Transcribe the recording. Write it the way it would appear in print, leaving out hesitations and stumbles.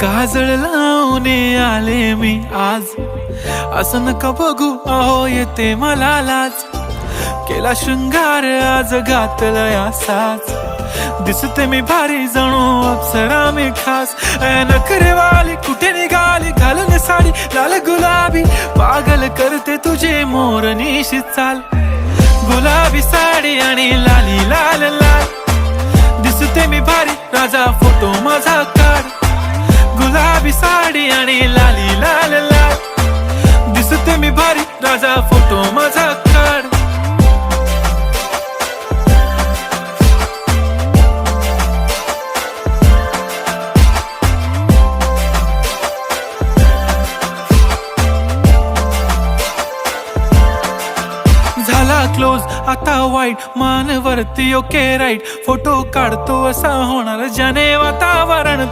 काजळ लावून आले मी आज, असं नका बघू अहो येते मला लाज. केला शृंगार आज घातला असाच, दिसते मी भारी जणू अप्सरा मी खास. नखरेवाली कुठे निघाली घालून साडी लाल गुलाबी, पागल करते तुझे मोरनीशी चाल. गुलाबी साडी आणि लाली लाल लाल, दिसते मी भारी राजा फोटो माझा काढ. गुलाबी साडी आणि लाली लाल लाल, दिसते मी भारी राजा फोटो माझा काढ. झाला क्लोज आता वाईट, मान वरती ओके राईट, फोटो काढतो असा होणार ज्याने वातावरण